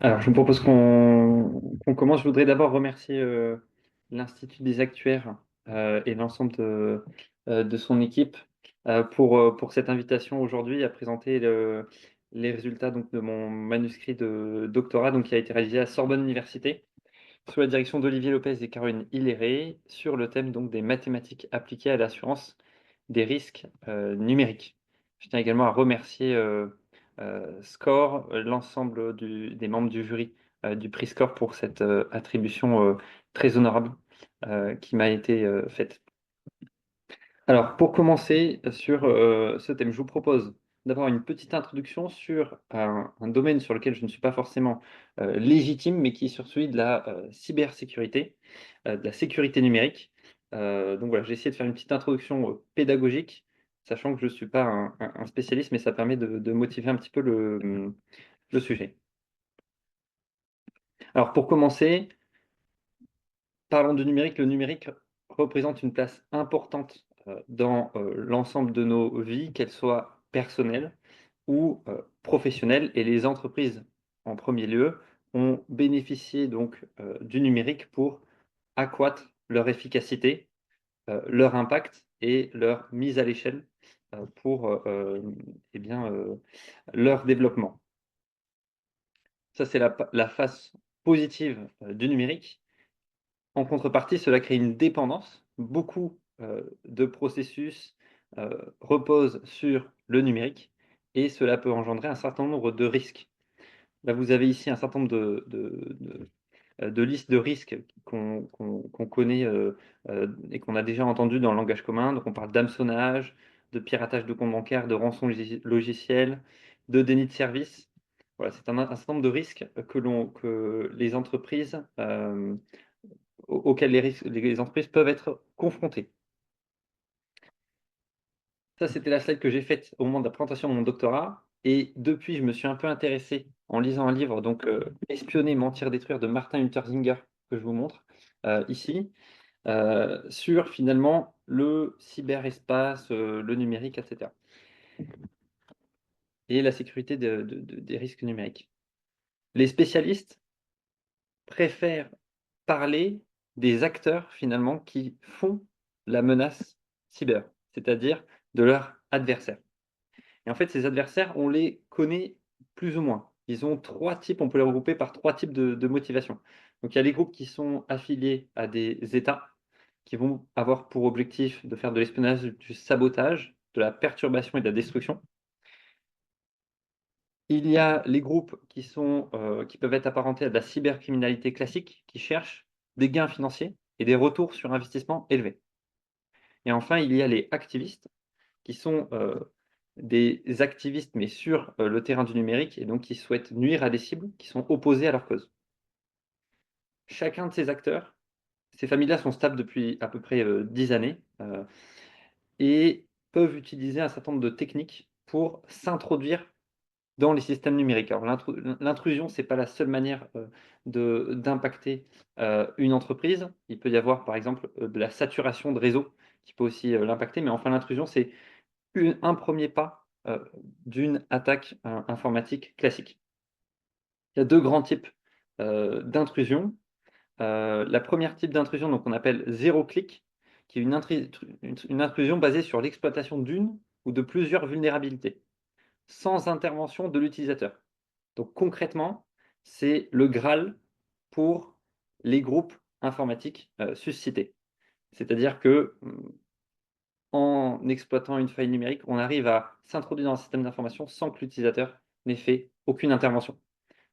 Alors, je vous propose qu'on commence. Je voudrais d'abord remercier l'Institut des Actuaires et l'ensemble de son équipe pour cette invitation aujourd'hui à présenter les résultats donc, de mon manuscrit de doctorat donc, qui a été réalisé à Sorbonne Université sous la direction d'Olivier Lopez et Caroline Hilleret sur le thème donc, des mathématiques appliquées à l'assurance des risques numériques. Je tiens également à remercier SCORE, l'ensemble des membres du jury du prix SCORE pour cette attribution très honorable qui m'a été faite. Alors, pour commencer sur ce thème, je vous propose d'avoir une petite introduction sur un domaine sur lequel je ne suis pas forcément légitime, mais qui est sur celui de la cybersécurité, de la sécurité numérique. Donc voilà, j'ai essayé de faire une petite introduction pédagogique, sachant que je ne suis pas un spécialiste, mais ça permet de motiver un petit peu le sujet. Alors, pour commencer, parlons du numérique. Le numérique représente une place importante dans l'ensemble de nos vies, qu'elles soient personnelles ou professionnelles. Et les entreprises, en premier lieu, ont bénéficié donc du numérique pour accroître leur efficacité, leur impact et leur mise à l'échelle pour eh bien, leur développement. Ça, c'est la face positive du numérique. En contrepartie, cela crée une dépendance. Beaucoup de processus reposent sur le numérique et cela peut engendrer un certain nombre de risques. Là, vous avez ici un certain nombre de listes de risques qu'on connaît et qu'on a déjà entendu dans le langage commun. Donc, on parle d'hameçonnage, de piratage de comptes bancaires, de rançon logiciel, de déni de service. Voilà, c'est un certain nombre de risques que les entreprises auxquels les entreprises peuvent être confrontées. Ça, c'était la slide que j'ai faite au moment de la présentation de mon doctorat. Et depuis, je me suis un peu intéressé en lisant un livre, donc Espionner, mentir, détruire de Martin Luther Singer, que je vous montre ici, sur finalement le cyberespace, le numérique, etc. Et la sécurité des risques numériques. Les spécialistes préfèrent parler des acteurs finalement qui font la menace cyber, c'est-à-dire de leurs adversaires. Et en fait, ces adversaires, on les connaît plus ou moins. Ils ont trois types, on peut les regrouper par trois types de motivation. Donc il y a les groupes qui sont affiliés à des États, qui vont avoir pour objectif de faire de l'espionnage, du sabotage, de la perturbation et de la destruction. Il y a les groupes qui peuvent être apparentés à de la cybercriminalité classique, qui cherchent des gains financiers et des retours sur investissement élevés. Et enfin, il y a les activistes, qui sont des activistes, mais sur le terrain du numérique, et donc qui souhaitent nuire à des cibles qui sont opposées à leur cause. Chacun de ces acteurs, ces familles-là sont stables depuis à peu près 10 années, et peuvent utiliser un certain nombre de techniques pour s'introduire dans les systèmes numériques. Alors l'intrusion, c'est pas la seule manière, d'impacter, une entreprise. Il peut y avoir, par exemple, de la saturation de réseau qui peut aussi, l'impacter, mais enfin l'intrusion, c'est un premier pas, d'une attaque, informatique classique. Il y a 2 grands types, d'intrusion. La première type d'intrusion, donc on appelle zéro clic, qui est une intrusion basée sur l'exploitation d'une ou de plusieurs vulnérabilités, sans intervention de l'utilisateur. Donc concrètement, c'est le Graal pour les groupes informatiques, suscités. C'est-à-dire que, en exploitant une faille numérique, on arrive à s'introduire dans un système d'information sans que l'utilisateur n'ait fait aucune intervention.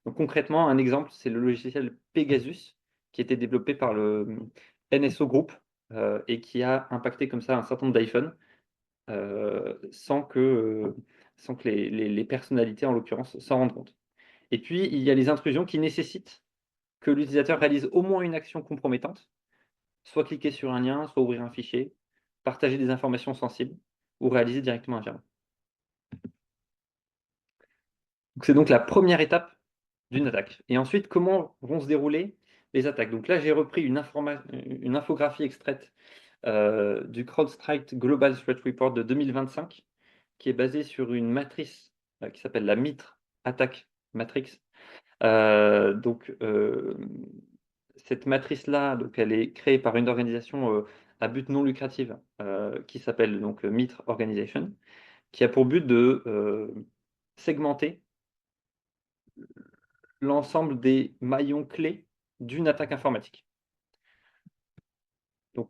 Donc concrètement, un exemple, c'est le logiciel Pegasus, qui a été développé par le NSO Group, et qui a impacté comme ça un certain nombre d'iPhone, sans que les personnalités, en l'occurrence, s'en rendent compte. Et puis, il y a les intrusions qui nécessitent que l'utilisateur réalise au moins une action compromettante, soit cliquer sur un lien, soit ouvrir un fichier, partager des informations sensibles ou réaliser directement un virement. Donc c'est donc la première étape d'une attaque. Et ensuite, comment vont se dérouler les attaques? Donc là, j'ai repris une infographie extraite du CrowdStrike Global Threat Report de 2025, qui est basée sur une matrice qui s'appelle la MITRE Attack Matrix, Donc, cette matrice-là, donc, elle est créée par une organisation à but non lucratif qui s'appelle donc Mitre Organization, qui a pour but de segmenter l'ensemble des maillons clés d'une attaque informatique. Donc,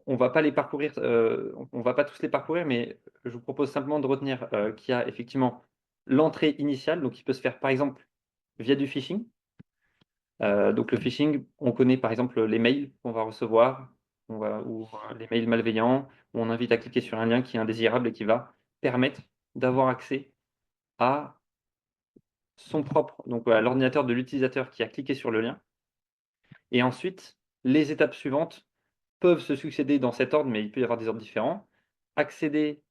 on va pas les parcourir, on va pas tous les parcourir, mais je vous propose simplement de retenir qu'il y a effectivement l'entrée initiale, donc qui peut se faire par exemple via du phishing. Donc le phishing, on connaît par exemple les mails qu'on va recevoir, ou les mails malveillants, où on invite à cliquer sur un lien qui est indésirable et qui va permettre d'avoir accès à son propre, donc à l'ordinateur de l'utilisateur qui a cliqué sur le lien. Et ensuite, les étapes suivantes peuvent se succéder dans cet ordre, mais il peut y avoir des ordres différents. Accéder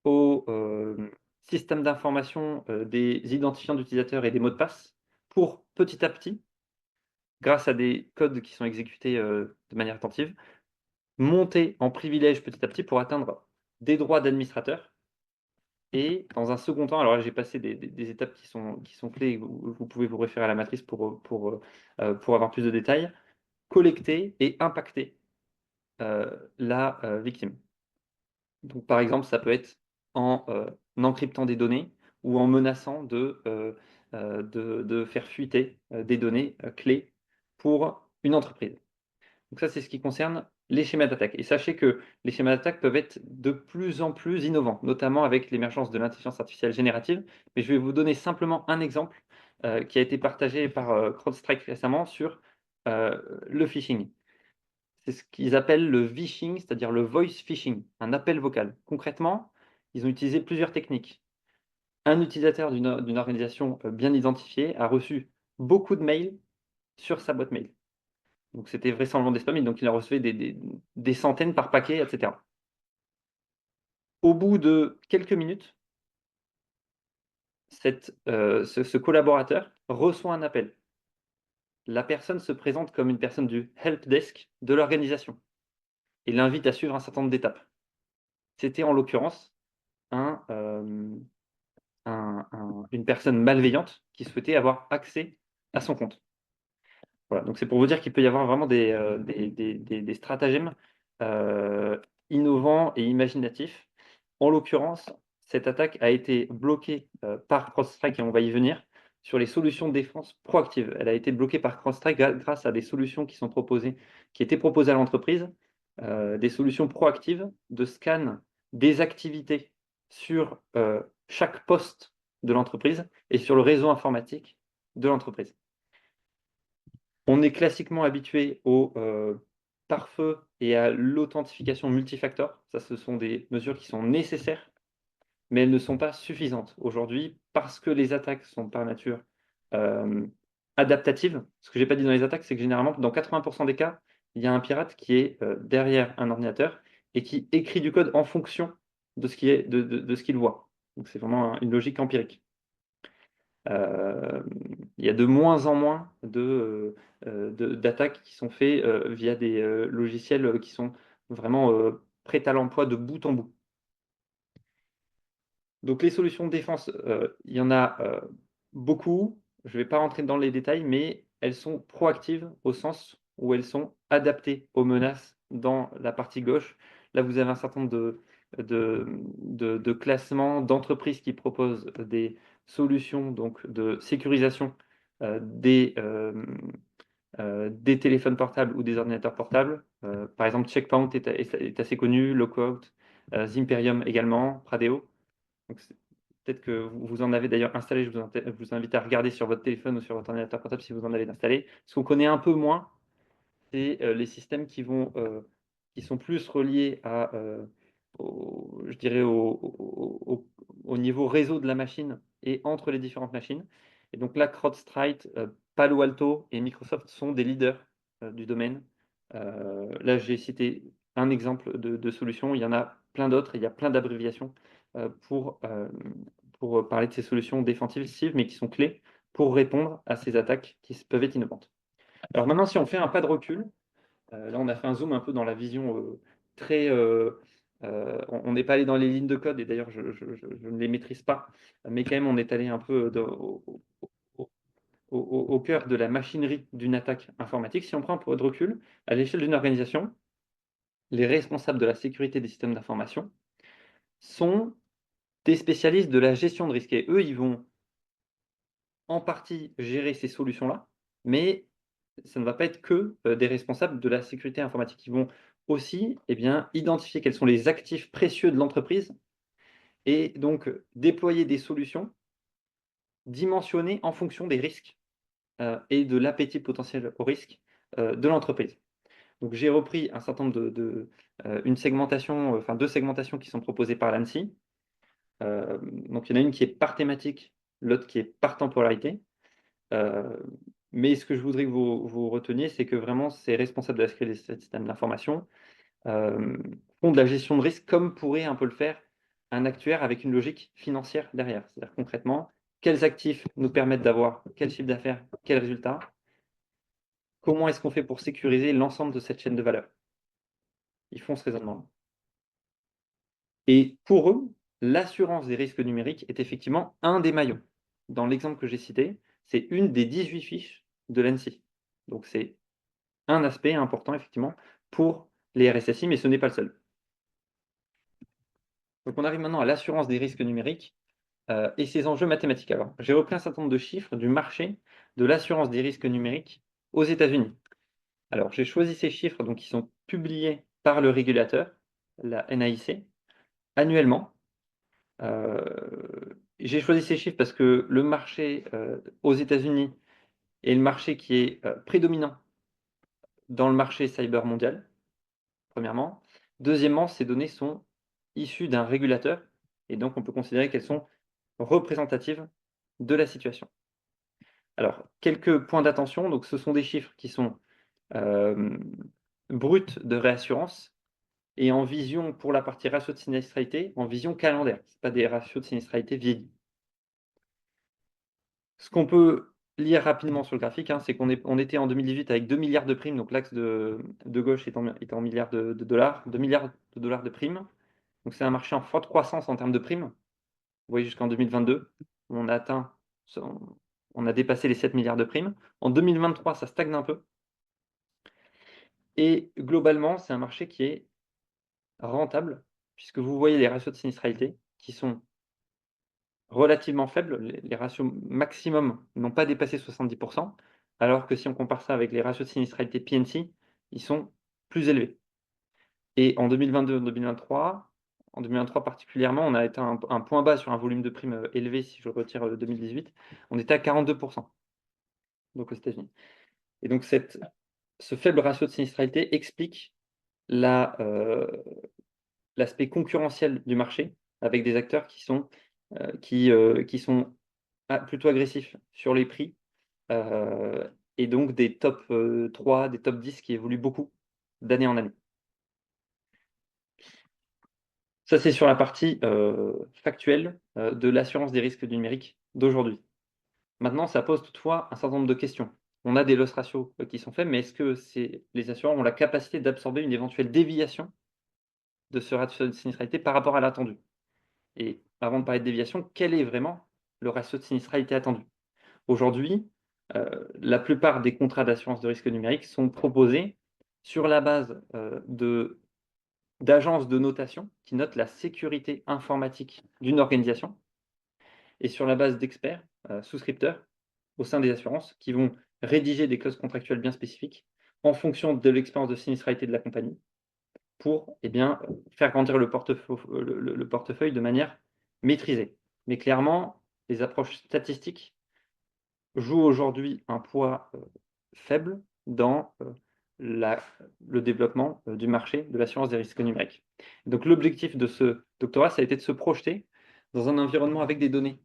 au système d'information des identifiants d'utilisateurs et des mots de passe pour petit à petit, grâce à des codes qui sont exécutés de manière attentive, monter en privilège petit à petit pour atteindre des droits d'administrateur. Et dans un second temps, alors là, j'ai passé des étapes qui sont clés, vous pouvez vous référer à la matrice pour avoir plus de détails, collecter et impacter la victime. Donc, par exemple, ça peut être en encryptant des données ou en menaçant de faire fuiter des données clés pour une entreprise. Donc ça, c'est ce qui concerne les schémas d'attaque. Et sachez que les schémas d'attaque peuvent être de plus en plus innovants, notamment avec l'émergence de l'intelligence artificielle générative. Mais je vais vous donner simplement un exemple qui a été partagé par CrowdStrike récemment sur le phishing. C'est ce qu'ils appellent le vishing, c'est-à-dire le voice phishing, un appel vocal. Concrètement, ils ont utilisé plusieurs techniques. Un utilisateur d'une organisation bien identifiée a reçu beaucoup de mails sur sa boîte mail. Donc c'était vraisemblablement des spams, et donc il en recevait des centaines par paquet, etc. Au bout de quelques minutes, ce collaborateur reçoit un appel. La personne se présente comme une personne du help desk de l'organisation et l'invite à suivre un certain nombre d'étapes. C'était en l'occurrence une personne malveillante qui souhaitait avoir accès à son compte. Voilà, donc c'est pour vous dire qu'il peut y avoir vraiment des stratagèmes innovants et imaginatifs. En l'occurrence, cette attaque a été bloquée par CrowdStrike, et on va y venir, sur les solutions de défense proactives. Elle a été bloquée par CrowdStrike grâce à des solutions qui étaient proposées à l'entreprise, des solutions proactives de scan des activités sur chaque poste de l'entreprise et sur le réseau informatique de l'entreprise. On est classiquement habitué au pare-feu et à l'authentification multifactor. Ça, ce sont des mesures qui sont nécessaires, mais elles ne sont pas suffisantes aujourd'hui parce que les attaques sont par nature euh, adaptatives. Ce que j'ai pas dit dans les attaques, c'est que généralement, dans 80% des cas, il y a un pirate qui est derrière un ordinateur et qui écrit du code en fonction de ce qu'il voit. Donc c'est vraiment une logique empirique. Il y a de moins en moins d'attaques qui sont faites via des logiciels qui sont vraiment prêts à l'emploi de bout en bout. Donc les solutions de défense, il y en a beaucoup. Je ne vais pas rentrer dans les détails, mais elles sont proactives au sens où elles sont adaptées aux menaces dans la partie gauche. Là, vous avez un certain nombre de classements d'entreprises qui proposent des solutions donc, de sécurisation des téléphones portables ou des ordinateurs portables. Par exemple, Checkpoint est assez connu, Lookout, Zimperium également, Pradeo. Donc, peut-être que vous en avez d'ailleurs installé. Je vous invite à regarder sur votre téléphone ou sur votre ordinateur portable si vous en avez installé. Ce qu'on connaît un peu moins, c'est les systèmes qui sont plus reliés je dirais au niveau réseau de la machine et entre les différentes machines. Et donc là, CrowdStrike, Palo Alto et Microsoft sont des leaders du domaine. Là, j'ai cité un exemple de solution. Il y en a plein d'autres. Il y a plein d'abréviations pour parler de ces solutions défensives, mais qui sont clés pour répondre à ces attaques qui peuvent être innovantes. Alors maintenant, si on fait un pas de recul, là, on a fait un zoom un peu dans la vision très. On n'est pas allé dans les lignes de code, et d'ailleurs, je ne les maîtrise pas, mais quand même, on est allé un peu au cœur de la machinerie d'une attaque informatique. Si on prend un peu de recul, à l'échelle d'une organisation, les responsables de la sécurité des systèmes d'information sont des spécialistes de la gestion de risque et eux, ils vont en partie gérer ces solutions-là, mais ça ne va pas être que, des responsables de la sécurité informatique. Ils vont aussi, eh bien, identifier quels sont les actifs précieux de l'entreprise et donc déployer des solutions dimensionnées en fonction des risques, et de l'appétit potentiel au risque, de l'entreprise. Donc j'ai repris un certain nombre une segmentation, enfin 2 segmentations qui sont proposées par l'ANSSI. Donc il y en a une qui est par thématique, l'autre qui est par temporalité. Heu, mais ce que je voudrais que vous reteniez, c'est que vraiment ces responsables de la sécurité des systèmes d'information, font de la gestion de risque comme pourrait un peu le faire un actuaire avec une logique financière derrière. C'est-à-dire concrètement, quels actifs nous permettent d'avoir quel chiffre d'affaires, quels résultats? Comment est-ce qu'on fait pour sécuriser l'ensemble de cette chaîne de valeur? Ils font ce raisonnement et pour eux, l'assurance des risques numériques est effectivement un des maillons. Dans l'exemple que j'ai cité, c'est une des 18 fiches de l'ANSSI. Donc c'est un aspect important effectivement pour les RSSI, mais ce n'est pas le seul. Donc on arrive maintenant à l'assurance des risques numériques, et ses enjeux mathématiques. Alors, j'ai repris un certain nombre de chiffres du marché de l'assurance des risques numériques aux États-Unis. Alors, j'ai choisi ces chiffres, donc qui sont publiés par le régulateur, la NAIC, annuellement. J'ai choisi ces chiffres parce que le marché, aux États-Unis est le marché qui est, prédominant dans le marché cyber mondial, premièrement. Deuxièmement, ces données sont issues d'un régulateur et donc on peut considérer qu'elles sont représentatives de la situation. Alors, quelques points d'attention, donc ce sont des chiffres qui sont, hem, bruts de réassurance et en vision pour la partie ratio de sinistralité, en vision calendaire. Ce pas des ratios de sinistralité vieillis. Ce qu'on peut lire rapidement sur le graphique, hein, c'est on était en 2018 avec 2 milliards de primes, donc l'axe de gauche est en milliards de dollars, 2 milliards de dollars de primes. Donc c'est un marché en forte croissance en termes de primes. Vous voyez jusqu'en 2022, on a atteint on a dépassé les 7 milliards de primes. En 2023, ça stagne un peu et globalement, c'est un marché qui est rentable puisque vous voyez les ratios de sinistralité qui sont relativement faibles. Les ratios maximum n'ont pas dépassé 70, alors que si on compare ça avec les ratios de sinistralité P&C, ils sont plus élevés. Et en 2022, en 2023 particulièrement, on a atteint un point bas sur un volume de primes, élevé si je retire, 2018. On était à 42, donc aux États-Unis. Et donc ce faible ratio de sinistralité explique la, l'aspect concurrentiel du marché avec des acteurs qui sont plutôt agressifs sur les prix, et donc des top, 3, des top 10 qui évoluent beaucoup d'année en année. Ça, c'est sur la partie, factuelle, de l'assurance des risques du numérique d'aujourd'hui. Maintenant, ça pose toutefois un certain nombre de questions. On a des loss ratios, qui sont faibles, mais est-ce que les assureurs ont la capacité d'absorber une éventuelle déviation de ce ratio de sinistralité par rapport à l'attendu? Et avant de parler de déviation, quel est vraiment le ratio de sinistralité attendu? Aujourd'hui, la plupart des contrats d'assurance de risque numérique sont proposés sur la base, d'agences de notation qui notent la sécurité informatique d'une organisation et sur la base d'experts, souscripteurs au sein des assurances qui vont rédiger des clauses contractuelles bien spécifiques en fonction de l'expérience de sinistralité de la compagnie pour, eh bien, faire grandir le portefeuille de manière maîtrisée. Mais clairement, les approches statistiques jouent aujourd'hui un poids, faible dans, la le développement, du marché de l'assurance des risques numériques. Donc l'objectif de ce doctorat, ça a été de se projeter dans un environnement avec des données,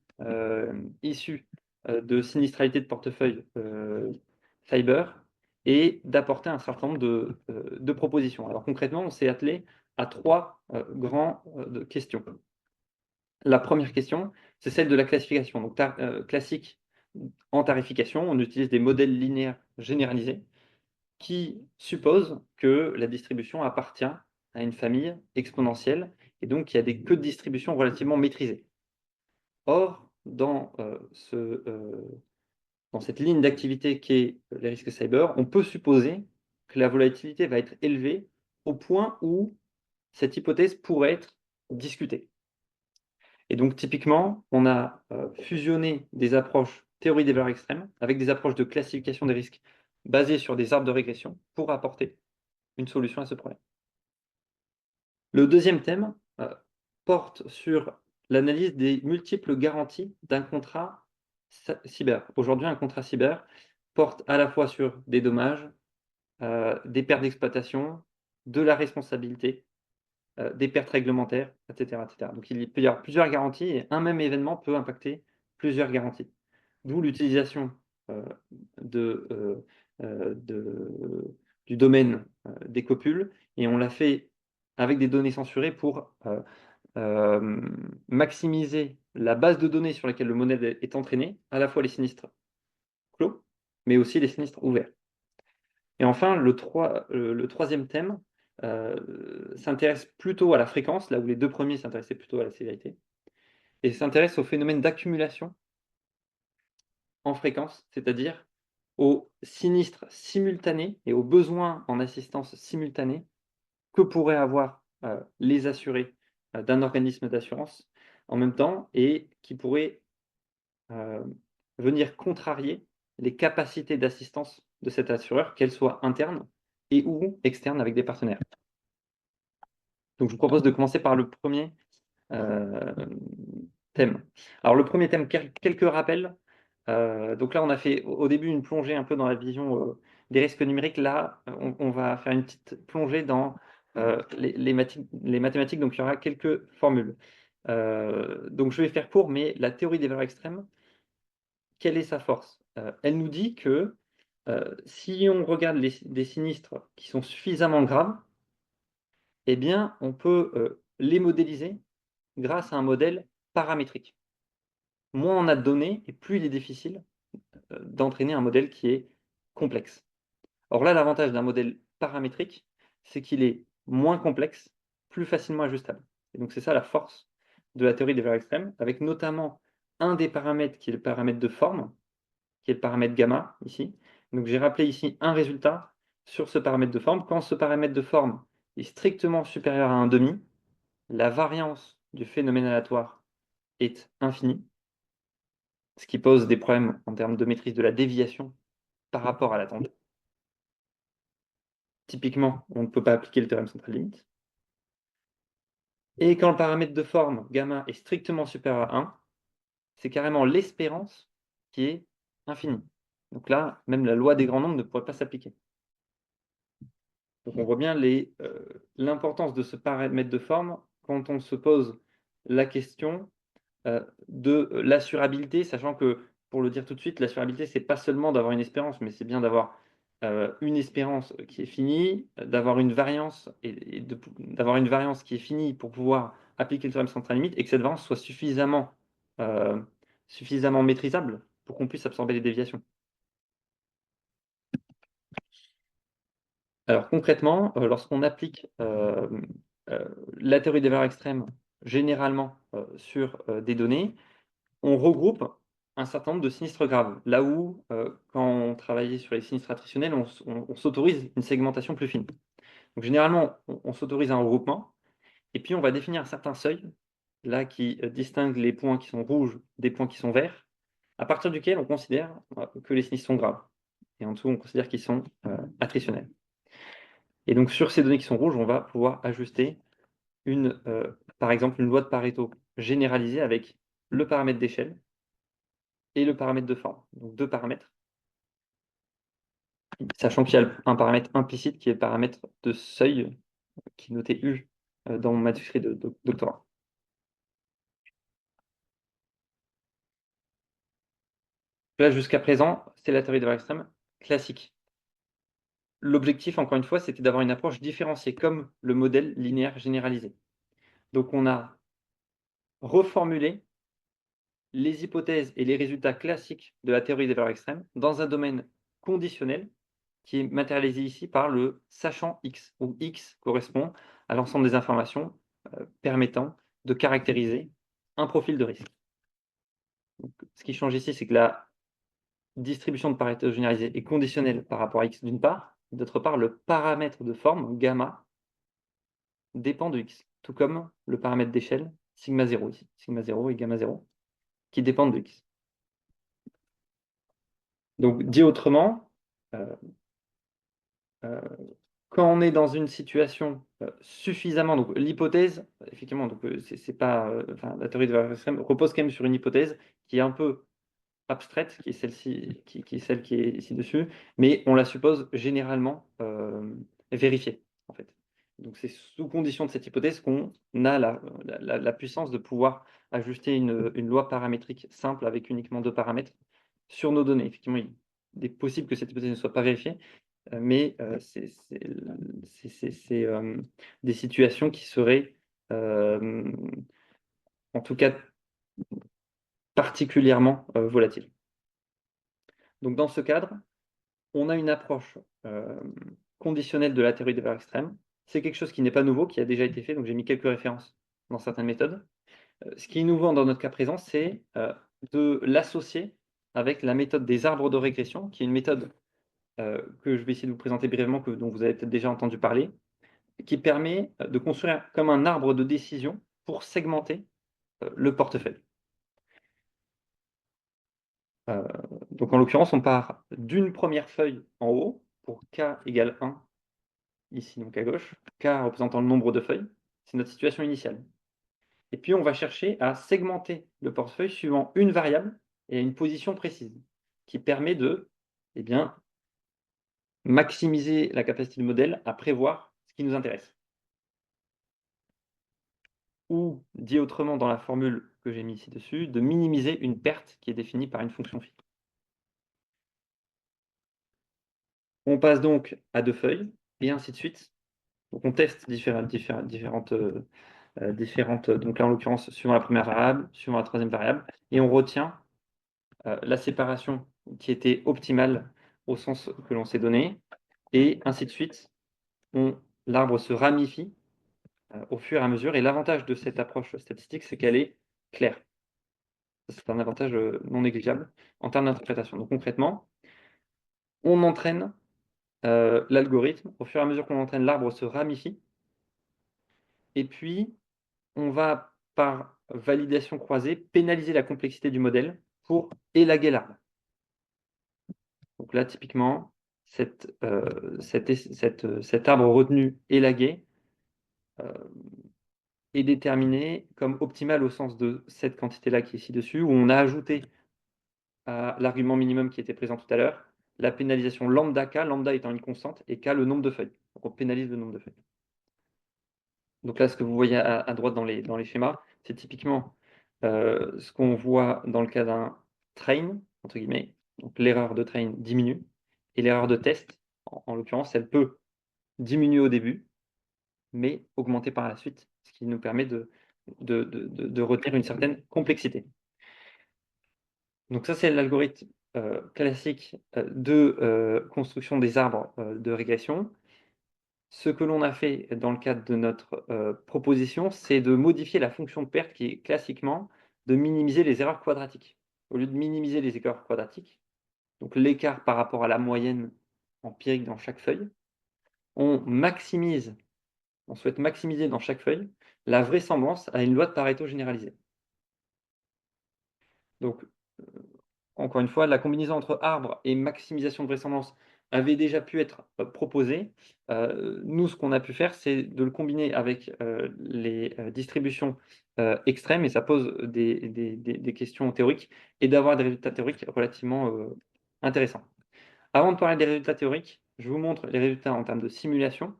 issues, de sinistralité de portefeuille, cyber et d'apporter un certain nombre de propositions. Alors concrètement, on s'est attelé à 3 grands, de questions. La première question, c'est celle de la classification. Donc classique en tarification, on utilise des modèles linéaires généralisés qui supposent que la distribution appartient à une famille exponentielle et donc il y a des queues de distribution relativement maîtrisées. Or, dans, dans cette ligne d'activité qui est les risques cyber, on peut supposer que la volatilité va être élevée au point où cette hypothèse pourrait être discutée. Et donc, typiquement, on a fusionné des approches théorie des valeurs extrêmes avec des approches de classification des risques basées sur des arbres de régression pour apporter une solution à ce problème. Le deuxième thème porte sur l'analyse des multiples garanties d'un contrat cyber. Aujourd'hui, un contrat cyber porte à la fois sur des dommages, des pertes d'exploitation, de la responsabilité, des pertes réglementaires, etc., etc. Donc il peut y avoir plusieurs garanties et un même événement peut impacter plusieurs garanties. D'où l'utilisation de, du domaine des copules, et on l'a fait avec des données censurées pour maximiser la base de données sur laquelle le modèle est entraîné, à la fois les sinistres clos, mais aussi les sinistres ouverts. Et enfin, le troisième thème s'intéresse plutôt à la fréquence, là où les deux premiers s'intéressaient plutôt à la sévérité, et s'intéresse au phénomène d'accumulation en fréquence, c'est-à-dire aux sinistres simultanés et aux besoins en assistance simultanée que pourraient avoir les assurés d'un organisme d'assurance en même temps et qui pourraient venir contrarier les capacités d'assistance de cet assureur, qu'elles soient internes et ou externes avec des partenaires. Donc je vous propose de commencer par le premier thème. Alors le premier thème, quelques rappels. Donc là, on a fait au début une plongée un peu dans la vision des risques numériques. Là, on va faire une petite plongée dans les mathématiques. Donc il y aura quelques formules. Donc je vais faire court, mais la théorie des valeurs extrêmes, quelle est sa force? Elle nous dit que si on regarde des sinistres qui sont suffisamment graves, eh bien, on peut les modéliser grâce à un modèle paramétrique. Moins on a de données, et plus il est difficile d'entraîner un modèle qui est complexe. Or là, l'avantage d'un modèle paramétrique, c'est qu'il est moins complexe, plus facilement ajustable. Et donc c'est ça la force de la théorie des valeurs extrêmes, avec notamment un des paramètres qui est le paramètre de forme, qui est le paramètre gamma ici. Donc j'ai rappelé ici un résultat sur ce paramètre de forme. Quand ce paramètre de forme est strictement supérieur à 1,5, la variance du phénomène aléatoire est infinie, ce qui pose des problèmes en termes de maîtrise de la déviation par rapport à l'attendue. Typiquement, on ne peut pas appliquer le théorème central limite. Et quand le paramètre de forme, gamma, est strictement supérieur à 1, c'est carrément l'espérance qui est infinie. Donc là, même la loi des grands nombres ne pourrait pas s'appliquer. Donc on voit bien l'importance de ce paramètre de forme quand on se pose la question de l'assurabilité, sachant que, pour le dire tout de suite, l'assurabilité, c'est pas seulement d'avoir une espérance, mais c'est bien d'avoir une espérance qui est finie, d'avoir une variance d'avoir une variance qui est finie pour pouvoir appliquer le théorème central limite et que cette variance soit suffisamment maîtrisable pour qu'on puisse absorber les déviations. Alors concrètement, lorsqu'on applique la théorie des valeurs extrêmes généralement sur des données, on regroupe un certain nombre de sinistres graves. Là où, quand on travaillait sur les sinistres attritionnels, on s'autorise une segmentation plus fine. Donc généralement, on s'autorise un regroupement, et puis on va définir un certain seuil, là qui distingue les points qui sont rouges des points qui sont verts, à partir duquel on considère que les sinistres sont graves. Et en dessous, on considère qu'ils sont attritionnels. Et donc sur ces données qui sont rouges, on va pouvoir ajuster par exemple une loi de Pareto généralisée avec le paramètre d'échelle et le paramètre de forme. Donc deux paramètres, sachant qu'il y a un paramètre implicite qui est le paramètre de seuil, qui est noté U dans mon manuscrit de doctorat. Là, jusqu'à présent, c'est la théorie des valeurs extrêmes classique. L'objectif, encore une fois, c'était d'avoir une approche différenciée, comme le modèle linéaire généralisé. Donc on a reformulé les hypothèses et les résultats classiques de la théorie des valeurs extrêmes dans un domaine conditionnel qui est matérialisé ici par le sachant X, où X correspond à l'ensemble des informations permettant de caractériser un profil de risque. Donc, ce qui change ici, c'est que distribution de Pareto généralisée est conditionnelle par rapport à x d'une part, d'autre part, le paramètre de forme, gamma, dépend de x, tout comme le paramètre d'échelle, sigma 0 ici, sigma 0 et gamma 0, qui dépendent de x. Donc, dit autrement, euh, euh, quand on est dans une situation suffisamment, donc l'hypothèse, effectivement, donc c'est pas, enfin, la théorie de variables extrêmes repose quand même sur une hypothèse qui est un peu abstraite, qui est celle-ci, qui est celle qui est ici dessus, mais on la suppose généralement vérifiée, en fait. Donc c'est sous condition de cette hypothèse qu'on a la puissance de pouvoir ajuster une loi paramétrique simple avec uniquement deux paramètres sur nos données. Effectivement, il est possible que cette hypothèse ne soit pas vérifiée, mais c'est des situations qui seraient, en tout cas, particulièrement volatiles. Donc dans ce cadre, on a une approche conditionnelle de la théorie des valeurs extrêmes. C'est quelque chose qui n'est pas nouveau, qui a déjà été fait, donc j'ai mis quelques références dans certaines méthodes. Ce qui est nouveau dans notre cas présent, c'est de l'associer avec la méthode des arbres de régression, qui est une méthode que je vais essayer de vous présenter brièvement, dont vous avez peut-être déjà entendu parler, qui permet de construire comme un arbre de décision pour segmenter le portefeuille. Donc en l'occurrence, on part d'une première feuille en haut pour k égale 1, ici donc à gauche, k représentant le nombre de feuilles, c'est notre situation initiale. Et puis on va chercher à segmenter le portefeuille suivant une variable et à une position précise, qui permet de maximiser la capacité du modèle à prévoir ce qui nous intéresse. Ou, dit autrement dans la formule que j'ai mis ici dessus, de minimiser une perte qui est définie par une fonction phi. On passe donc à deux feuilles, et ainsi de suite. Donc on teste différentes, donc là en l'occurrence, suivant la première variable, suivant la troisième variable, et on retient la séparation qui était optimale au sens que l'on s'est donné, et ainsi de suite. L'arbre se ramifie au fur et à mesure, et l'avantage de cette approche statistique, c'est qu'elle est claire. C'est un avantage non négligeable en termes d'interprétation. Donc concrètement, on entraîne l'algorithme, au fur et à mesure qu'on entraîne, l'arbre se ramifie, et puis on va, par validation croisée, pénaliser la complexité du modèle pour élaguer l'arbre. Donc là, typiquement, cet arbre retenu élagué est déterminé comme optimal au sens de cette quantité-là qui est ci-dessus, où on a ajouté à l'argument minimum qui était présent tout à l'heure, la pénalisation lambda k, lambda étant une constante, et k le nombre de feuilles. Donc on pénalise le nombre de feuilles. Donc là, ce que vous voyez à droite dans les schémas, c'est typiquement ce qu'on voit dans le cas d'un train, entre guillemets. Donc l'erreur de train diminue, et l'erreur de test, en l'occurrence, elle peut diminuer au début, mais augmenter par la suite, ce qui nous permet de retenir une certaine complexité. Donc ça, c'est l'algorithme classique de construction des arbres de régression. Ce que l'on a fait dans le cadre de notre proposition, c'est de modifier la fonction de perte qui est classiquement de minimiser les erreurs quadratiques. Au lieu de minimiser les erreurs quadratiques, donc l'écart par rapport à la moyenne empirique dans chaque feuille, on souhaite maximiser dans chaque feuille la vraisemblance à une loi de Pareto généralisée. Donc, encore une fois, la combinaison entre arbre et maximisation de vraisemblance avait déjà pu être proposée. Nous, ce qu'on a pu faire, c'est de le combiner avec les distributions extrêmes, et ça pose des questions théoriques, et d'avoir des résultats théoriques relativement intéressants. Avant de parler des résultats théoriques, je vous montre les résultats en termes de simulation.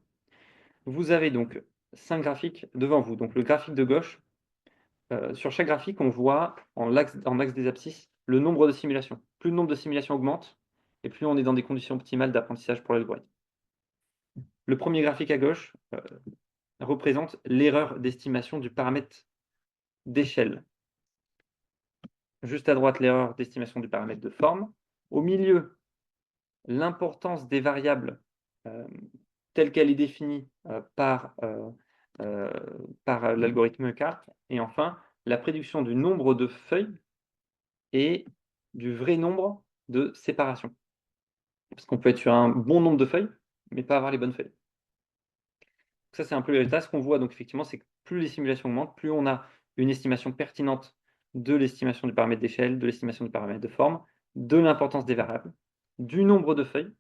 Vous avez donc 5 graphiques devant vous. Donc le graphique de gauche, sur chaque graphique, on voit en axe des abscisses le nombre de simulations. Plus le nombre de simulations augmente, et plus on est dans des conditions optimales d'apprentissage pour l'algorithme. Le premier graphique à gauche représente l'erreur d'estimation du paramètre d'échelle. Juste à droite, l'erreur d'estimation du paramètre de forme. Au milieu, l'importance des variables telle qu'elle est définie par l'algorithme CART. Et enfin, la prédiction du nombre de feuilles et du vrai nombre de séparation. Parce qu'on peut être sur un bon nombre de feuilles, mais pas avoir les bonnes feuilles. Ça, c'est un peu le résultat. Ce qu'on voit, donc effectivement, c'est que plus les simulations augmentent, plus on a une estimation pertinente de l'estimation du paramètre d'échelle, de l'estimation du paramètre de forme, de l'importance des variables, du nombre de feuilles,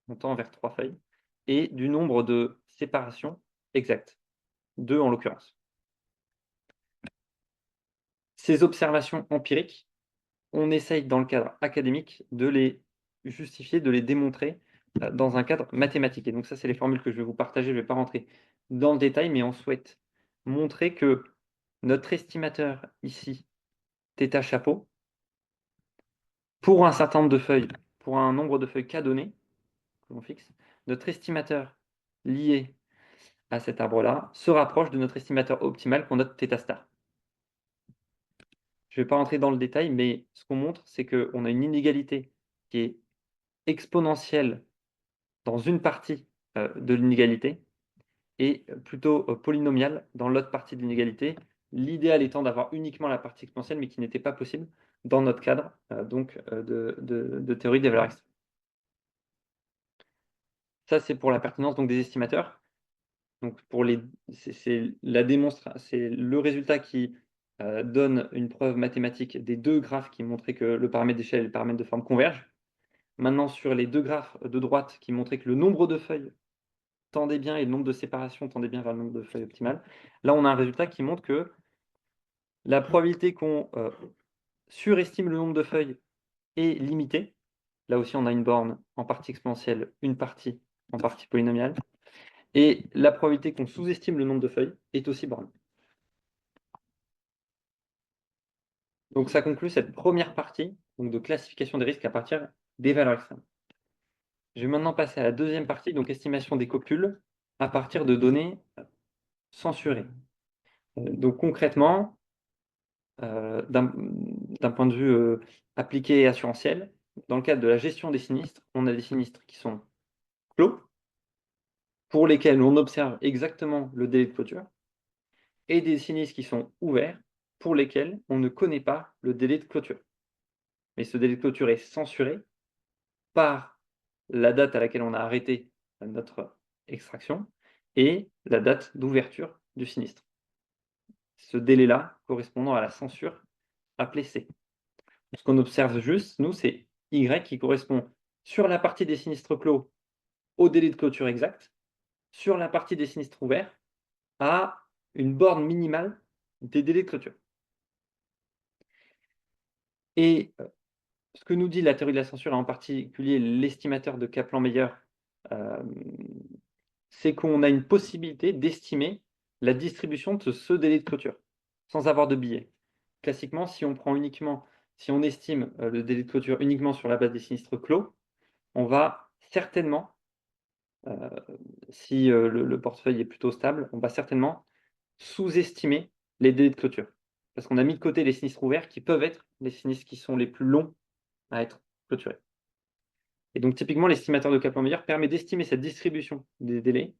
on tend vers 3 feuilles, et du nombre de séparations exactes, 2 en l'occurrence. Ces observations empiriques, on essaye dans le cadre académique de les justifier, de les démontrer dans un cadre mathématique. Et donc ça, c'est les formules que je vais vous partager. Je ne vais pas rentrer dans le détail, mais on souhaite montrer que notre estimateur ici, θ chapeau, pour un certain nombre de feuilles, pour un nombre de feuilles K donné, que l'on fixe, notre estimateur lié à cet arbre-là se rapproche de notre estimateur optimal qu'on note θ star. Je ne vais pas rentrer dans le détail, mais ce qu'on montre, c'est qu'on a une inégalité qui est exponentielle dans une partie de l'inégalité et plutôt polynomiale dans l'autre partie de l'inégalité. L'idéal étant d'avoir uniquement la partie exponentielle, mais qui n'était pas possible dans notre cadre de théorie des valeurs extrêmes. Ça, c'est pour la pertinence donc, des estimateurs. Donc c'est le résultat qui donne une preuve mathématique des deux graphes qui montraient que le paramètre d'échelle et le paramètre de forme convergent. Maintenant, sur les deux graphes de droite qui montraient que le nombre de feuilles tendait bien et le nombre de séparations tendait bien vers le nombre de feuilles optimal, là, on a un résultat qui montre que la probabilité qu'on surestime le nombre de feuilles est limitée. Là aussi, on a une borne en partie exponentielle, une partie en partie polynomiale. Et la probabilité qu'on sous-estime le nombre de feuilles est aussi bornée. Donc ça conclut cette première partie donc de classification des risques à partir des valeurs extrêmes. Je vais maintenant passer à la deuxième partie, donc estimation des copules à partir de données censurées. Donc concrètement, d'un point de vue appliqué et assurantiel, dans le cadre de la gestion des sinistres, on a des sinistres qui sont clos, pour lesquels on observe exactement le délai de clôture, et des sinistres qui sont ouverts, pour lesquels on ne connaît pas le délai de clôture. Mais ce délai de clôture est censuré par la date à laquelle on a arrêté notre extraction et la date d'ouverture du sinistre. Ce délai-là correspondant à la censure appelée C. Ce qu'on observe juste, nous, c'est Y qui correspond sur la partie des sinistres clos au délai de clôture exact, sur la partie des sinistres ouverts à une borne minimale des délais de clôture. Et ce que nous dit la théorie de la censure, et en particulier l'estimateur de Kaplan-Meier, c'est qu'on a une possibilité d'estimer la distribution de ce délai de clôture, sans avoir de biais. Classiquement, si on estime le délai de clôture uniquement sur la base des sinistres clos, on va certainement, si le portefeuille est plutôt stable, on va certainement sous-estimer les délais de clôture. Parce qu'on a mis de côté les sinistres ouverts qui peuvent être les sinistres qui sont les plus longs à être clôturés. Et donc typiquement, l'estimateur de Kaplan-Meier permet d'estimer cette distribution des délais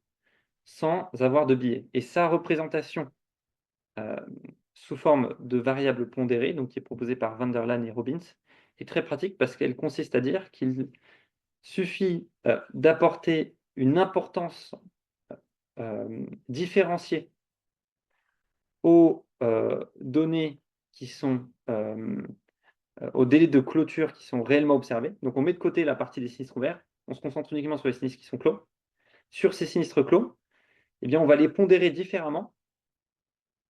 sans avoir de biais. Et sa représentation sous forme de variable pondérée, donc qui est proposée par Van der Laan et Robbins, est très pratique parce qu'elle consiste à dire qu'il suffit d'apporter une importance différenciée aux données qui sont aux délais de clôture qui sont réellement observés. Donc on met de côté la partie des sinistres ouverts, on se concentre uniquement sur les sinistres qui sont clos. Sur ces sinistres clos, eh bien, on va les pondérer différemment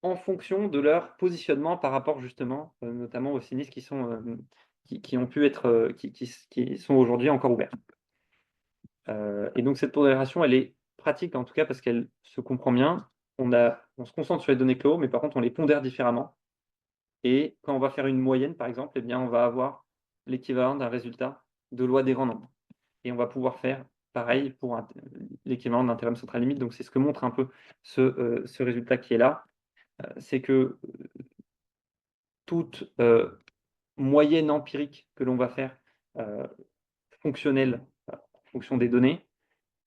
en fonction de leur positionnement par rapport justement, notamment aux sinistres qui ont pu être, qui sont aujourd'hui encore ouverts. Et donc cette pondération, elle est pratique en tout cas parce qu'elle se comprend bien. On se concentre sur les données clos, mais par contre on les pondère différemment. Et quand on va faire une moyenne, par exemple, eh bien, on va avoir l'équivalent d'un résultat de loi des grands nombres. Et on va pouvoir faire pareil pour l'équivalent d'un théorème central limite. Donc c'est ce que montre un peu ce résultat qui est là. C'est que toute moyenne empirique que l'on va faire fonctionnelle en fonction des données,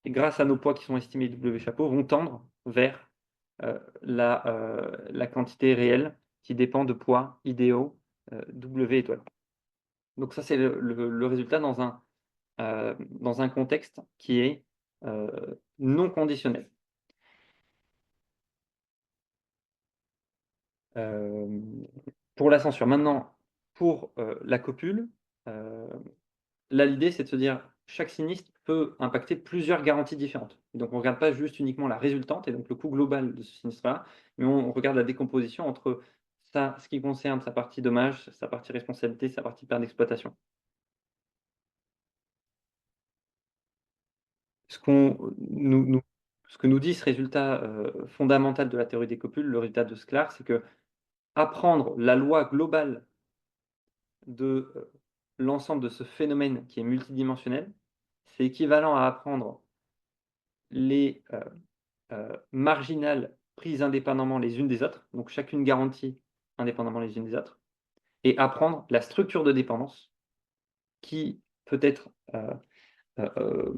et grâce à nos poids qui sont estimés W chapeau, vont tendre vers la quantité réelle qui dépend de poids idéaux W étoile. Donc ça, c'est le résultat dans un contexte qui est non conditionnel. Pour la censure. Maintenant, pour la copule, là, l'idée, c'est de se dire chaque sinistre peut impacter plusieurs garanties différentes. Donc, on ne regarde pas juste uniquement la résultante et donc le coût global de ce sinistre-là, mais on regarde la décomposition entre ça, ce qui concerne sa partie dommage, sa partie responsabilité, sa partie perte d'exploitation. Ce ce que nous dit ce résultat fondamental de la théorie des copules, le résultat de Sklar, c'est que apprendre la loi globale de l'ensemble de ce phénomène qui est multidimensionnel, c'est équivalent à apprendre les marginales prises indépendamment les unes des autres, donc chacune garantie indépendamment les unes des autres, et apprendre la structure de dépendance qui peut être, euh, euh,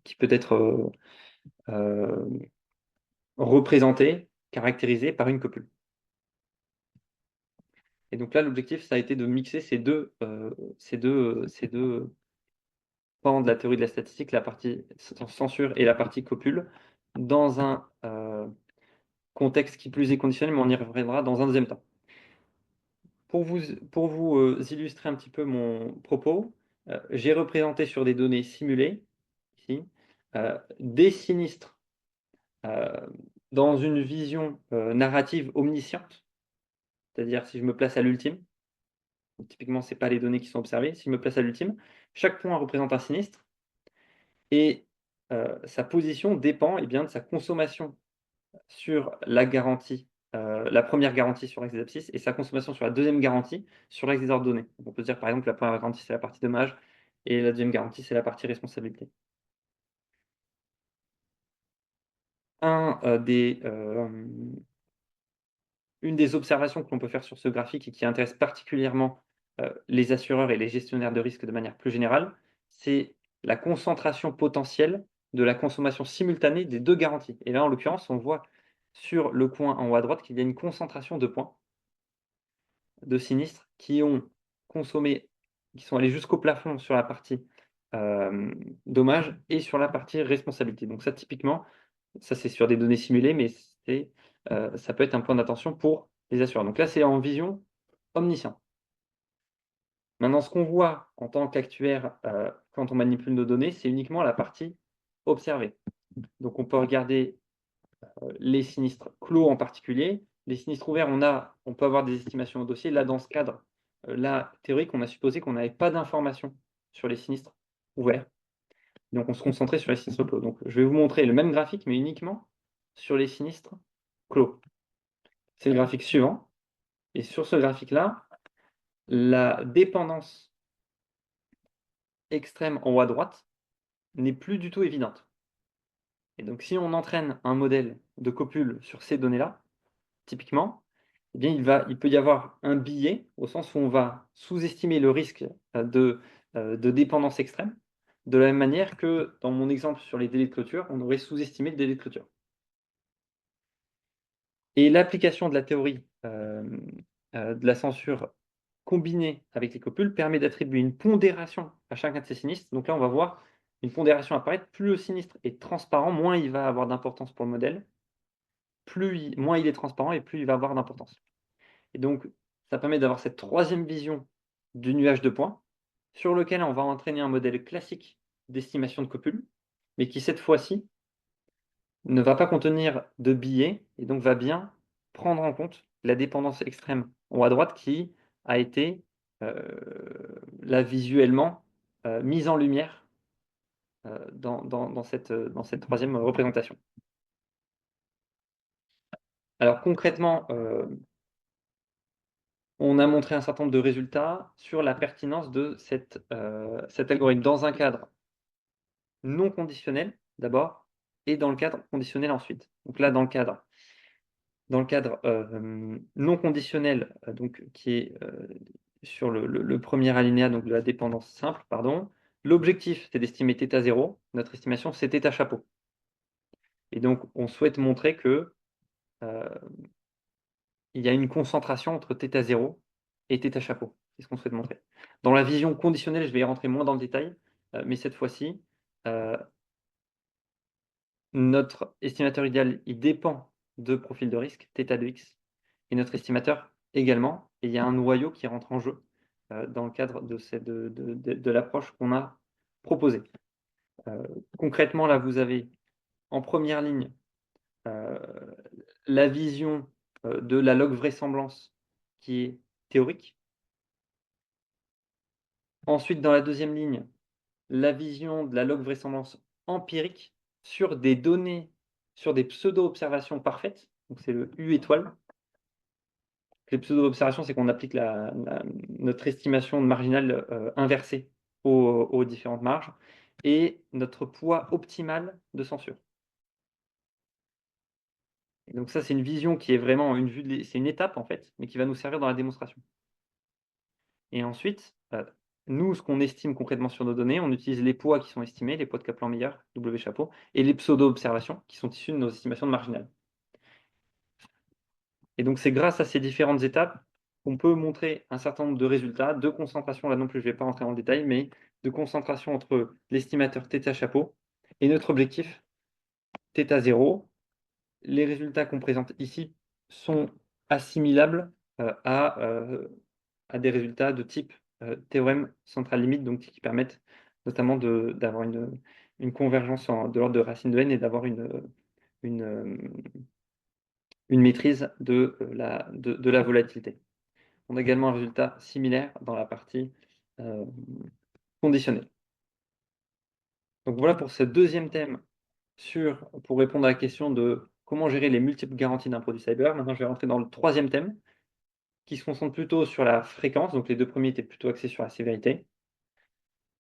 qui peut être représentée, caractérisée par une copule. Et donc là, l'objectif, ça a été de mixer ces deux pans de la théorie de la statistique, la partie censure et la partie copule, dans un contexte qui plus est conditionnel, mais on y reviendra dans un deuxième temps. Pour vous illustrer un petit peu mon propos, j'ai représenté sur des données simulées, ici, des sinistres euh, dans une vision narrative omnisciente, c'est-à-dire si je me place à l'ultime, typiquement, ce n'est pas les données qui sont observées, si je me place à l'ultime, chaque point représente un sinistre et sa position dépend bien, de sa consommation sur la garantie, la première garantie sur l'axe des abscisses et sa consommation sur la deuxième garantie sur l'axe des ordonnées. Donc on peut dire par exemple que la première garantie c'est la partie dommage et la deuxième garantie c'est la partie responsabilité. Un, une des observations que l'on peut faire sur ce graphique et qui intéresse particulièrement les assureurs et les gestionnaires de risque de manière plus générale, c'est la concentration potentielle de la consommation simultanée des deux garanties. Et là, en l'occurrence, on voit sur le coin en haut à droite qu'il y a une concentration de points de sinistres qui ont consommé, qui sont allés jusqu'au plafond sur la partie dommage et sur la partie responsabilité. Donc ça, typiquement, ça c'est sur des données simulées, mais ça peut être un point d'attention pour les assureurs. Donc là, c'est en vision omniscient. Maintenant, ce qu'on voit en tant qu'actuaire quand on manipule nos données, c'est uniquement la partie observée. Donc on peut regarder les sinistres clos en particulier. Les sinistres ouverts, on peut avoir des estimations au dossier. Là, dans ce cadre, là, théorique, on a supposé qu'on n'avait pas d'informations sur les sinistres ouverts. Donc, on se concentrait sur les sinistres clos. Donc, je vais vous montrer le même graphique, mais uniquement sur les sinistres clos. C'est le graphique suivant. Et sur ce graphique-là, la dépendance extrême en haut à droite n'est plus du tout évidente. Et donc, si on entraîne un modèle de copule sur ces données-là, typiquement, eh bien, il peut y avoir un biais, au sens où on va sous-estimer le risque de dépendance extrême, de la même manière que dans mon exemple sur les délais de clôture, on aurait sous-estimé le délai de clôture. Et l'application de la théorie de la censure combinée avec les copules permet d'attribuer une pondération à chacun de ces sinistres. Donc là, on va voir une pondération apparaître. Plus le sinistre est transparent, moins il va avoir d'importance pour le modèle. Moins il est transparent et plus il va avoir d'importance. Et donc, ça permet d'avoir cette troisième vision du nuage de points sur lequel on va entraîner un modèle classique d'estimation de copules, mais qui cette fois-ci ne va pas contenir de biais et donc va bien prendre en compte la dépendance extrême en haut à droite qui a été là visuellement mise en lumière dans cette troisième représentation. Alors concrètement, on a montré un certain nombre de résultats sur la pertinence de cet algorithme dans un cadre non conditionnel d'abord et dans le cadre conditionnel ensuite. Donc là, dans le cadre non conditionnel, donc, qui est sur le premier alinéa donc, de la dépendance simple, pardon, l'objectif c'est d'estimer θ0, notre estimation c'est θ chapeau. Et donc on souhaite montrer que il y a une concentration entre θ0 et θ chapeau. C'est ce qu'on souhaite montrer. Dans la vision conditionnelle, je vais y rentrer moins dans le détail, mais cette fois-ci, notre estimateur idéal, il dépend de profils de risque, θ de x, et notre estimateur également. Et il y a un noyau qui rentre en jeu dans le cadre de l'approche qu'on a proposée. Concrètement, là, vous avez en première ligne la vision de la log vraisemblance qui est théorique. Ensuite, dans la deuxième ligne, la vision de la log vraisemblance empirique sur des données, sur des pseudo-observations parfaites. Donc, c'est le U étoile. Les pseudo-observations, c'est qu'on applique notre estimation de marginale inversée aux différentes marges et notre poids optimal de censure. Et donc ça, c'est une vision qui est vraiment une vue c'est une étape en fait, mais qui va nous servir dans la démonstration. Et ensuite, nous, ce qu'on estime concrètement sur nos données, on utilise les poids qui sont estimés, les poids de Kaplan-Meier, W chapeau, et les pseudo-observations qui sont issues de nos estimations de marginale. Et donc c'est grâce à ces différentes étapes qu'on peut montrer un certain nombre de résultats, de concentration, là non plus je ne vais pas rentrer dans le détail, mais de concentration entre l'estimateur θ chapeau et notre objectif θ0. Les résultats qu'on présente ici sont assimilables à des résultats de type théorème central limite, donc qui permettent notamment d'avoir une convergence de l'ordre de racine de n et d'avoir une maîtrise de la volatilité. On a également un résultat similaire dans la partie conditionnelle. Donc voilà pour ce deuxième thème pour répondre à la question de comment gérer les multiples garanties d'un produit cyber. Maintenant, je vais rentrer dans le troisième thème qui se concentre plutôt sur la fréquence. Donc les deux premiers étaient plutôt axés sur la sévérité.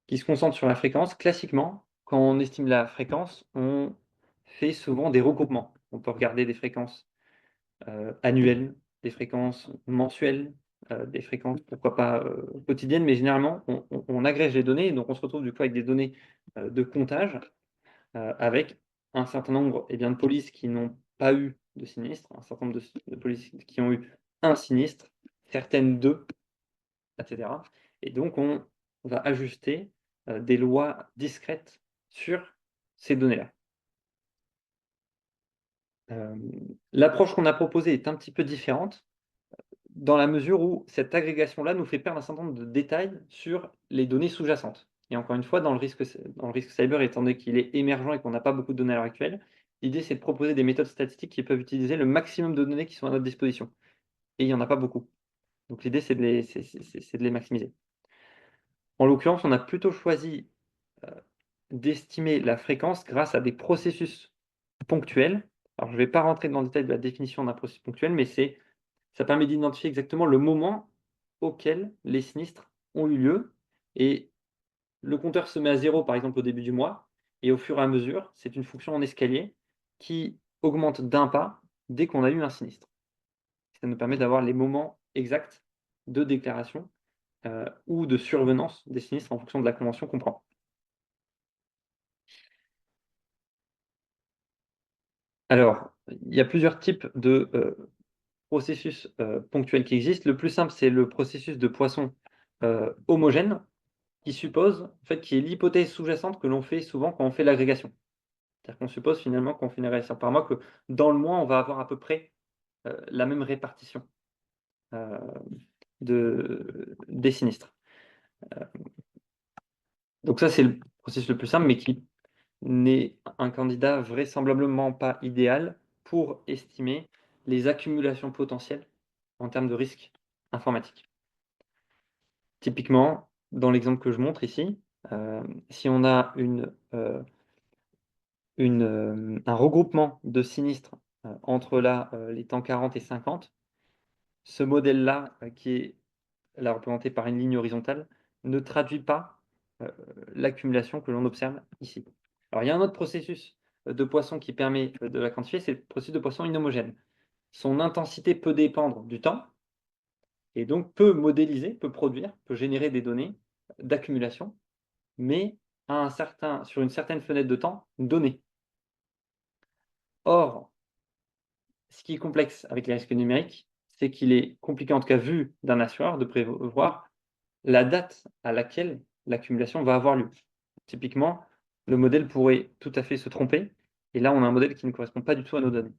Qui se concentre sur la fréquence. Classiquement, quand on estime la fréquence, on fait souvent des regroupements. On peut regarder des fréquences annuelles, des fréquences mensuelles, des fréquences, pourquoi pas, quotidiennes, mais généralement, on agrège les données, et donc on se retrouve du coup avec des données de comptage, avec un certain nombre de polices qui n'ont pas eu de sinistre, un certain nombre de polices qui ont eu un sinistre, certaines deux, etc. Et donc on va ajuster des lois discrètes sur ces données-là. L'approche qu'on a proposée est un petit peu différente, dans la mesure où cette agrégation-là nous fait perdre un certain nombre de détails sur les données sous-jacentes. Et encore une fois, dans le risque cyber, étant donné qu'il est émergent et qu'on n'a pas beaucoup de données à l'heure actuelle, l'idée c'est de proposer des méthodes statistiques qui peuvent utiliser le maximum de données qui sont à notre disposition. Et il n'y en a pas beaucoup. Donc l'idée c'est de les maximiser. En l'occurrence, on a plutôt choisi d'estimer la fréquence grâce à des processus ponctuels. Alors je ne vais pas rentrer dans le détail de la définition d'un processus ponctuel, mais ça permet d'identifier exactement le moment auquel les sinistres ont eu lieu. Et le compteur se met à 0, par exemple, au début du mois. Et au fur et à mesure, c'est une fonction en escalier qui augmente d'un pas dès qu'on a eu un sinistre. Ça nous permet d'avoir les moments exacts de déclaration ou de survenance des sinistres en fonction de la convention qu'on prend. Alors, il y a plusieurs types de processus ponctuels qui existent. Le plus simple, c'est le processus de Poisson homogène, qui suppose, en fait, qui est l'hypothèse sous-jacente que l'on fait souvent quand on fait l'agrégation. C'est-à-dire qu'on suppose finalement qu'on fait une agrégation par mois, que dans le mois, on va avoir à peu près la même répartition des sinistres. Donc ça, c'est le processus le plus simple, mais qui n'est un candidat vraisemblablement pas idéal pour estimer les accumulations potentielles en termes de risque informatique. Typiquement, dans l'exemple que je montre ici, si on a un regroupement de sinistres entre les temps 40 et 50, ce modèle-là, qui est là représenté par une ligne horizontale, ne traduit pas l'accumulation que l'on observe ici. Alors, il y a un autre processus de Poisson qui permet de la quantifier, c'est le processus de Poisson inhomogène. Son intensité peut dépendre du temps, et donc peut modéliser, peut produire, peut générer des données d'accumulation, mais sur une certaine fenêtre de temps donnée. Or, ce qui est complexe avec les risques numériques, c'est qu'il est compliqué, en tout cas vu d'un assureur, de prévoir la date à laquelle l'accumulation va avoir lieu. Typiquement, le modèle pourrait tout à fait se tromper, et là, on a un modèle qui ne correspond pas du tout à nos données.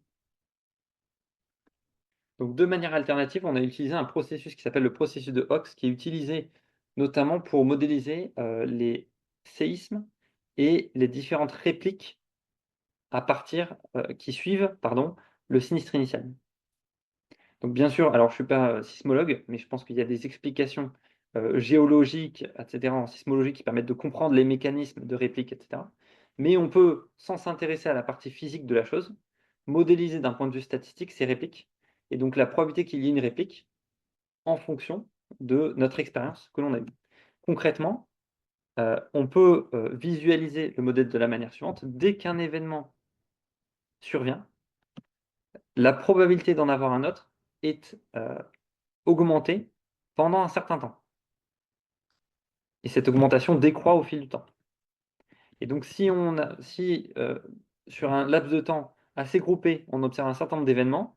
Donc, de manière alternative, on a utilisé un processus qui s'appelle le processus de Hawkes, qui est utilisé notamment pour modéliser les séismes et les différentes répliques qui suivent le sinistre initial. Donc bien sûr, alors je suis pas, sismologue, mais je pense qu'il y a des explications, géologiques, et cetera, en sismologie qui permettent de comprendre les mécanismes de réplique, et cetera. Mais on peut, sans s'intéresser à la partie physique de la chose, modéliser d'un point de vue statistique ces répliques et donc la probabilité qu'il y ait une réplique en fonction de notre expérience que l'on a eue. Concrètement, on peut, visualiser le modèle de la manière suivante: dès qu'un événement survient, la probabilité d'en avoir un autre est, augmentée pendant un certain temps. Et cette augmentation décroît au fil du temps. Et donc si sur un laps de temps assez groupé, on observe un certain nombre d'événements,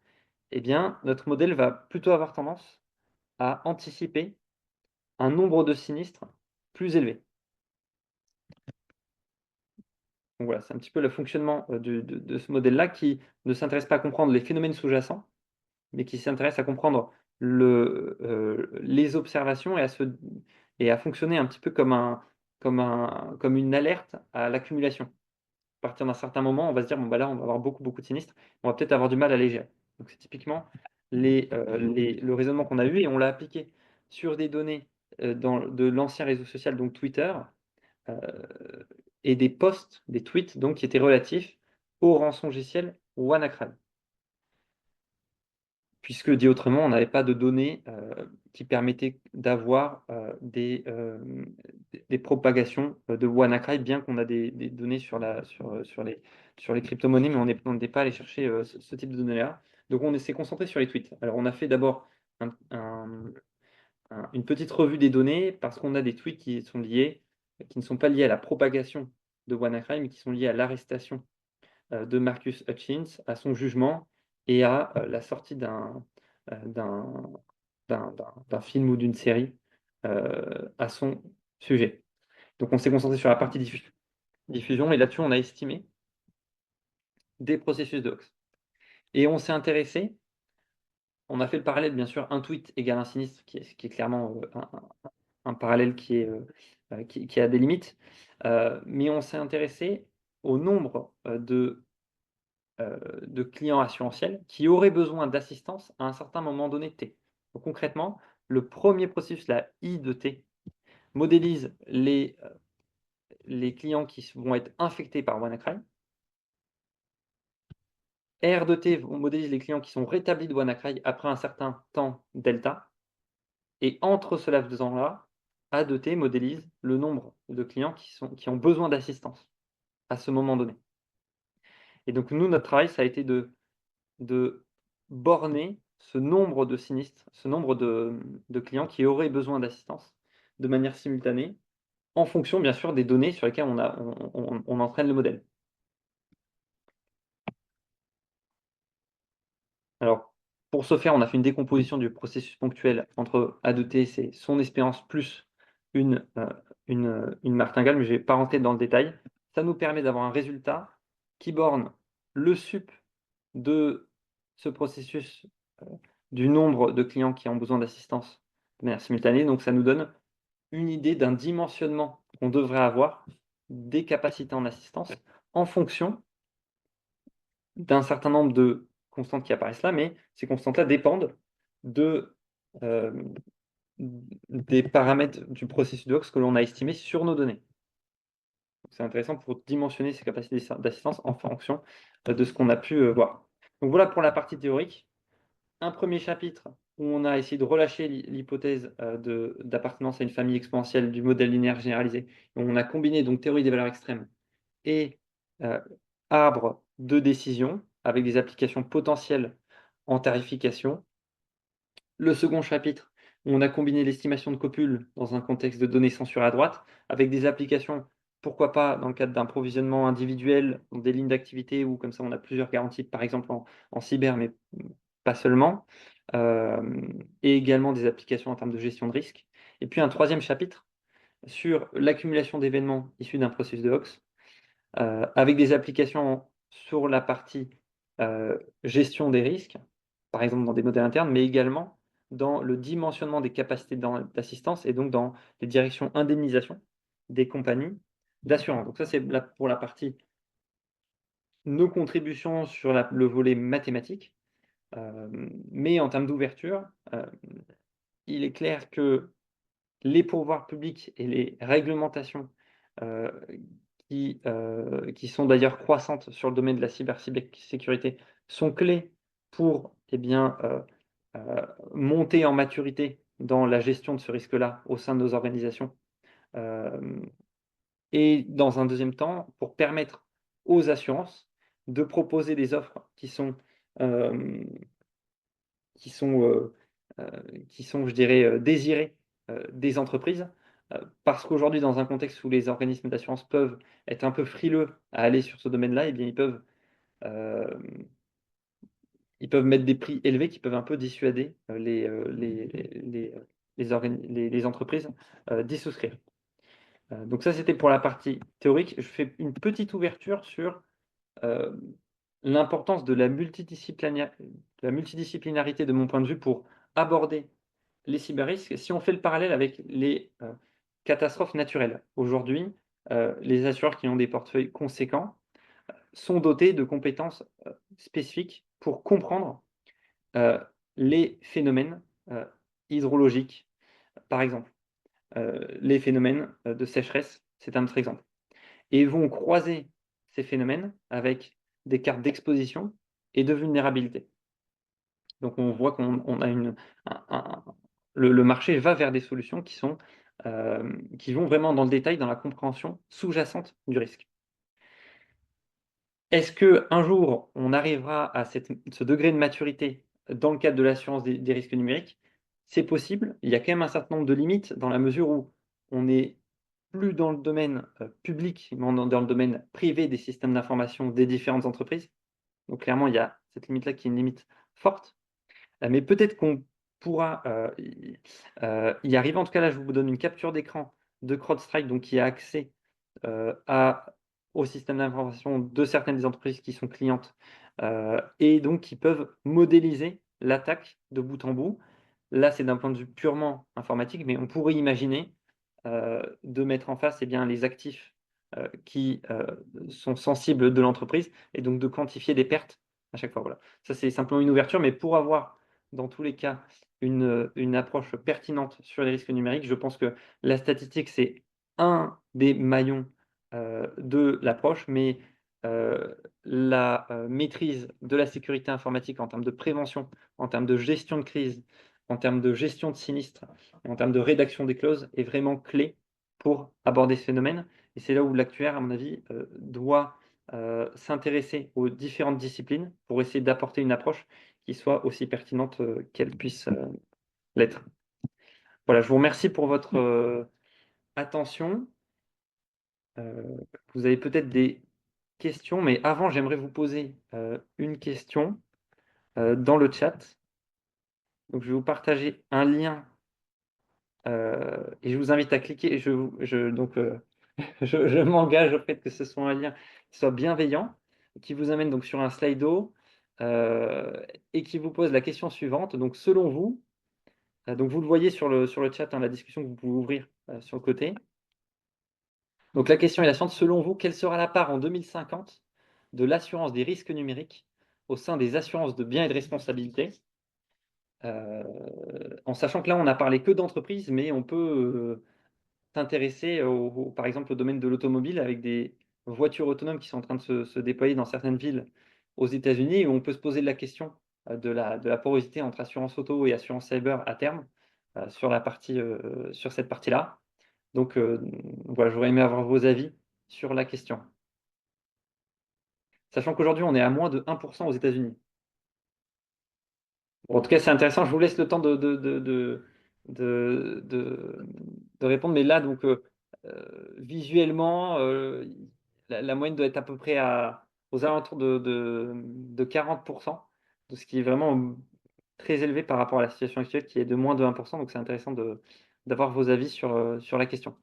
eh bien, notre modèle va plutôt avoir tendance à anticiper un nombre de sinistres plus élevé. Donc voilà, c'est un petit peu le fonctionnement, de ce modèle-là qui ne s'intéresse pas à comprendre les phénomènes sous-jacents, mais qui s'intéresse à comprendre les observations et à fonctionner un petit peu comme une alerte à l'accumulation. À partir d'un certain moment, on va se dire: «Bon, bah, là, on va avoir beaucoup, beaucoup de sinistres, on va peut-être avoir du mal à les gérer». Donc c'est typiquement le raisonnement qu'on a eu et on l'a appliqué sur des données, de l'ancien réseau social, donc Twitter, heu et des posts, des tweets donc qui étaient relatifs au rançongiciel WannaCry. Puisque dit autrement, on n'avait pas de données, qui permettaient d'avoir, des propagations, de WannaCry, bien qu'on a des données sur les cryptomonnaies, mais on n'est pas allé chercher, ce type de données-là. Donc on s'est concentré sur les tweets. Alors on a fait d'abord une petite revue des données parce qu'on a des tweets qui ne sont pas liés à la propagation de WannaCry, mais qui sont liés à l'arrestation de Marcus Hutchins, à son jugement et à la sortie heu, d'un d'un film ou d'une série à son sujet. Donc on s'est concentré sur la partie diffusion et là-dessus on a estimé des processus de Hawkes. Et on s'est intéressé, on a fait le parallèle bien sûr, un tweet égale un sinistre qui est clairement un parallèle qui a des limites, mais on s'est intéressé au nombre de clients assurantiels qui auraient besoin d'assistance à un certain moment donné T. Donc concrètement, le premier processus, la I de T, modélise les clients qui vont être infectés par WannaCry. R de T modélise les clients qui sont rétablis de WannaCry après un certain temps delta. Et entre ce laps de temps-là, A de T modélise le nombre de clients qui ont besoin d'assistance à ce moment donné. Et donc nous, notre travail, ça a été de borner ce nombre de sinistres, ce nombre de clients qui auraient besoin d'assistance de manière simultanée, en fonction bien sûr des données sur lesquelles on entraîne le modèle. Alors, pour ce faire, on a fait une décomposition du processus ponctuel entre A de T, c'est son expérience plus une, heu, une martingale, mais je ne vais pas rentrer dans le détail. Ça nous permet d'avoir un résultat qui borne le sup de ce processus, heu, du nombre de clients qui ont besoin d'assistance de manière simultanée. Donc ça nous donne une idée d'un dimensionnement qu'on devrait avoir des capacités en assistance en fonction d'un certain nombre de constantes qui apparaissent là, mais ces constantes-là dépendent de, hem, des paramètres du processus de Hawkes que l'on a estimés sur nos données. Donc c'est intéressant pour dimensionner ces capacités d'assistance en fonction, de ce qu'on a pu, voir. Donc voilà pour la partie théorique. Un premier chapitre où on a essayé de relâcher l'hypothèse, d'appartenance à une famille exponentielle du modèle linéaire généralisé. On a combiné donc théorie des valeurs extrêmes et heu, arbre de décision avec des applications potentielles en tarification. Le second chapitre, où on a combiné l'estimation de copules dans un contexte de données censurées à droite, avec des applications, pourquoi pas dans le cadre d'un provisionnement individuel, dans des lignes d'activité où comme ça on a plusieurs garanties, par exemple en cyber, mais pas seulement, et également des applications en termes de gestion de risque. Et puis un troisième chapitre sur l'accumulation d'événements issus d'un processus de Hox, avec des applications sur la partie gestion des risques, par exemple dans des modèles internes, mais également dans le dimensionnement des capacités d'assistance et donc dans les directions indemnisation des compagnies d'assurance. Donc ça, c'est pour la partie nos contributions sur le volet mathématique. Mais en termes d'ouverture, il est clair que les pouvoirs publics et les réglementations euh, qui sont d'ailleurs croissantes sur le domaine de la cybersécurité sont clés pour monter en maturité dans la gestion de ce risque-là au sein de nos organisations. Et dans un deuxième temps, pour permettre aux assurances de proposer des offres euh, qui sont, euh, je dirais, désirées des entreprises. Parce qu'aujourd'hui, dans un contexte où les organismes d'assurance peuvent être un peu frileux à aller sur ce domaine-là, eh bien, euh, ils peuvent mettre des prix élevés qui peuvent un peu dissuader les entreprises d'y souscrire. Donc ça, c'était pour la partie théorique. Je fais une petite ouverture sur euh, l'importance de la multidisciplinarité de mon point de vue pour aborder les cyberrisques. Si on fait le parallèle avec les catastrophes naturelles, aujourd'hui, les assureurs qui ont des portefeuilles conséquents sont dotés de compétences spécifiques pour comprendre euh, les phénomènes hydrologiques, par exemple. Les phénomènes de sécheresse, c'est un autre exemple. Et vont croiser ces phénomènes avec des cartes d'exposition et de vulnérabilité. Donc on voit qu'on a le marché va vers des solutions qui vont vraiment dans le détail, dans la compréhension sous-jacente du risque. Est-ce qu'un jour, on arrivera à ce degré de maturité dans le cadre de l'assurance des risques numériques? C'est possible. Il y a quand même un certain nombre de limites dans la mesure où on n'est plus dans le domaine public, mais dans le domaine privé des systèmes d'information des différentes entreprises. Donc clairement, il y a cette limite-là qui est une limite forte. Mais peut-être qu'on pourra y arriver. En tout cas, là, je vous donne une capture d'écran de CrowdStrike, donc qui a accès euh, à, au système d'information de certaines des entreprises qui sont clientes et donc qui peuvent modéliser l'attaque de bout en bout. Là, c'est d'un point de vue purement informatique, mais on pourrait imaginer de mettre en face les actifs qui sont sensibles de l'entreprise et donc de quantifier des pertes à chaque fois. Voilà. Ça, c'est simplement une ouverture, mais pour avoir, dans tous les cas, une approche pertinente sur les risques numériques, je pense que la statistique, c'est un des maillons de l'approche, mais la maîtrise de la sécurité informatique en termes de prévention, en termes de gestion de crise, en termes de gestion de sinistres, et en termes de rédaction des clauses, est vraiment clé pour aborder ce phénomène. Et c'est là où l'actuaire, à mon avis, doit s'intéresser aux différentes disciplines pour essayer d'apporter une approche qui soit aussi pertinente qu'elle puisse l'être. Voilà, je vous remercie pour votre attention. Euh, Vous avez peut-être des questions, mais avant, j'aimerais vous poser une question dans le chat. Donc, je vais vous partager un lien et je vous invite à cliquer. Je m'engage au fait que ce soit un lien qui soit bienveillant, qui vous amène donc sur un Slido et qui vous pose la question suivante. Donc, selon vous, donc vous le voyez sur le chat, hein, la discussion que vous pouvez ouvrir sur le côté. Donc, la question est la suivante. Selon vous, quelle sera la part en 2050 de l'assurance des risques numériques au sein des assurances de biens et de responsabilité? En sachant que là, on n'a parlé que d'entreprises, mais on peut s'intéresser par exemple au domaine de l'automobile avec des voitures autonomes qui sont en train de se déployer dans certaines villes aux États-Unis, où on peut se poser la question de la porosité entre assurance auto et assurance cyber à terme sur cette partie-là. Donc voilà, j'aurais aimé avoir vos avis sur la question. Sachant qu'aujourd'hui, on est à moins de 1% aux États-Unis. Bon, en tout cas, c'est intéressant. Je vous laisse le temps de répondre. Mais là, donc, visuellement, la moyenne doit être à peu près aux alentours de 40%, de ce qui est vraiment très élevé par rapport à la situation actuelle qui est de moins de 1%. Donc, c'est intéressant d'avoir vos avis sur la question.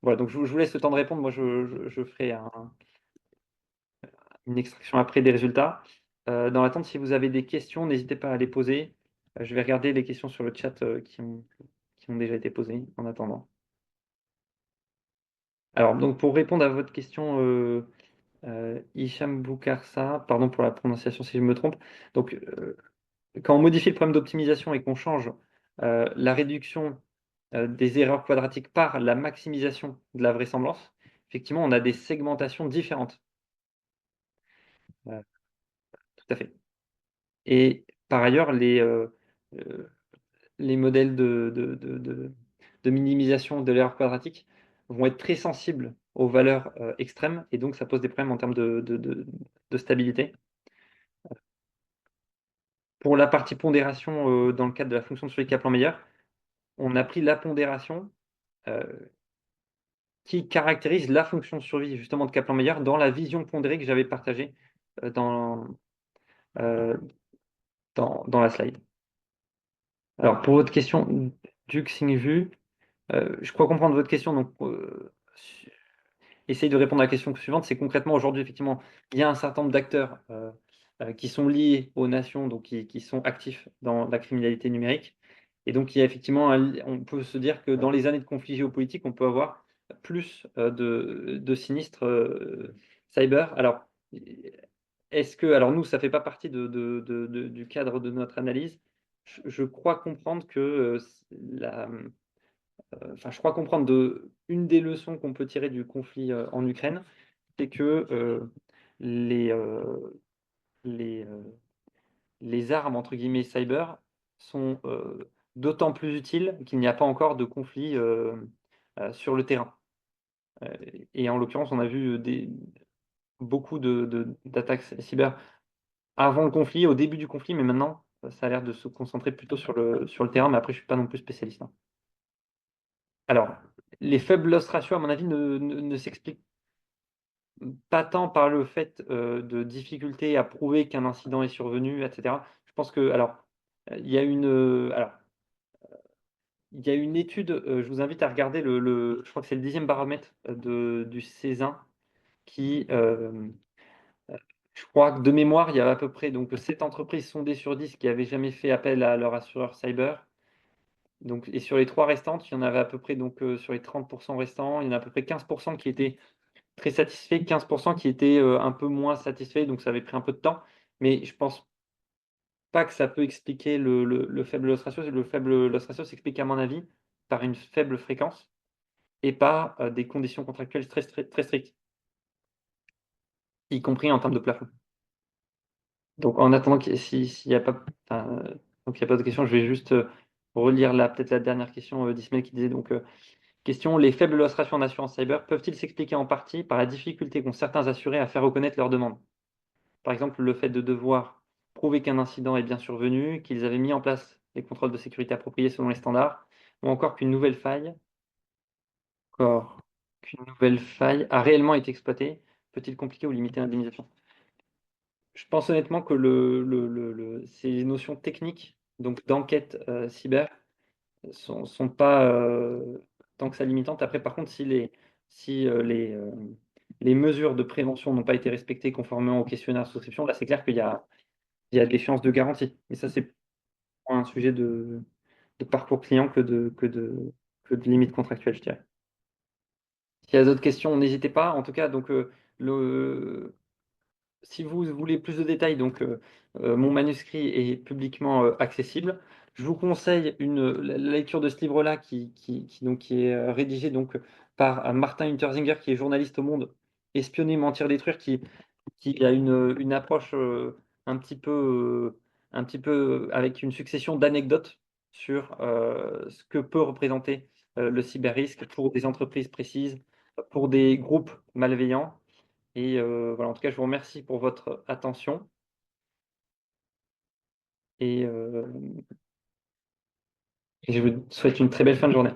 Voilà, donc je vous laisse le temps de répondre. Moi, je ferai une extraction après des résultats. Dans l'attente, si vous avez des questions, n'hésitez pas à les poser. Je vais regarder les questions sur le chat qui ont déjà été posées en attendant. Alors, donc pour répondre à votre question, Hicham Boukarsa, pardon pour la prononciation si je me trompe. Donc, quand on modifie le problème d'optimisation et qu'on change la réduction des erreurs quadratiques par la maximisation de la vraisemblance, effectivement, on a des segmentations différentes. Tout à fait. Et par ailleurs, les modèles de minimisation de l'erreur quadratique vont être très sensibles aux valeurs extrêmes, et donc ça pose des problèmes en termes de stabilité. Pour la partie pondération, dans le cadre de la fonction de survie Kaplan-Meier, on a pris la pondération qui caractérise la fonction de survie justement de Kaplan-Meier dans la vision pondérée que j'avais partagée euh, dans, euh, dans la slide. Alors pour votre question, Duxingvu, je crois comprendre votre question, donc essaye de répondre à la question suivante. C'est concrètement aujourd'hui, effectivement, il y a un certain nombre d'acteurs qui sont liés aux nations, donc qui sont actifs dans la criminalité numérique. Et donc, il y a effectivement, on peut se dire que dans les années de conflits géopolitiques, on peut avoir plus de sinistres cyber. Alors, alors nous, ça fait pas partie du cadre de notre analyse. Je crois comprendre que enfin, je crois comprendre une des leçons qu'on peut tirer du conflit en Ukraine, c'est que les, euh, les, euh, les armes, entre guillemets, cyber sont d'autant plus utiles qu'il n'y a pas encore de conflit sur le terrain. Euh, et en l'occurrence, on a vu beaucoup d'attaques cyber avant le conflit, au début du conflit, mais maintenant, ça a l'air de se concentrer plutôt sur le terrain, mais après, je ne suis pas non plus spécialiste, hein. Alors, les faibles loss ratios, à mon avis, ne s'expliquent pas tant par le fait de difficulté à prouver qu'un incident est survenu, etc. Je pense que, alors, il y a il y a une étude, je vous invite à regarder je crois que c'est le 10e baromètre du Césin qui, je crois que de mémoire, il y a à peu près donc 7 entreprises sondées sur 10 qui avaient jamais fait appel à leur assureur cyber. Donc, et sur les 3 restantes, il y en avait à peu près, donc sur les 30% restants, il y en a à peu près 15% qui étaient très satisfaits, 15% qui étaient un peu moins satisfaits, donc ça avait pris un peu de temps. Mais je pense pas que ça peut expliquer le faible loss ratio. Le faible loss ratio s'explique, à mon avis, par une faible fréquence et par des conditions contractuelles très strictes, y compris en termes de plafond. Donc, en attendant, s'il n'y a pas, enfin, donc il y a pas de questions, je vais juste relire peut-être la dernière question d'Ismaël qui disait donc. Question, les faibles loss ratios en assurance cyber peuvent-ils s'expliquer en partie par la difficulté qu'ont certains assurés à faire reconnaître leurs demandes? Par exemple, le fait de devoir prouver qu'un incident est bien survenu, qu'ils avaient mis en place les contrôles de sécurité appropriés selon les standards, ou encore encore qu'une nouvelle faille a réellement été exploitée, peut-il compliquer ou limiter l'indemnisation? Je pense honnêtement que ces notions techniques, donc d'enquête cyber, sont pas tant que ça limitantes. Après, par contre, si les mesures de prévention n'ont pas été respectées conformément au questionnaire de souscription, là, c'est clair qu'il y a des chances de garantie. Mais ça, c'est un sujet de parcours client que de limite contractuelle, je dirais. S'il y a d'autres questions, n'hésitez pas. En tout cas, donc, si vous voulez plus de détails, donc mon manuscrit est publiquement accessible. Je vous conseille la lecture de ce livre-là qui est rédigé donc, par Martin Unterzinger, qui est journaliste au Monde, Espionner, mentir, détruire, qui a une approche un petit peu avec une succession d'anecdotes sur ce que peut représenter le cyberrisque pour des entreprises précises, pour des groupes malveillants. Et voilà, en tout cas, je vous remercie pour votre attention et je vous souhaite une très belle fin de journée.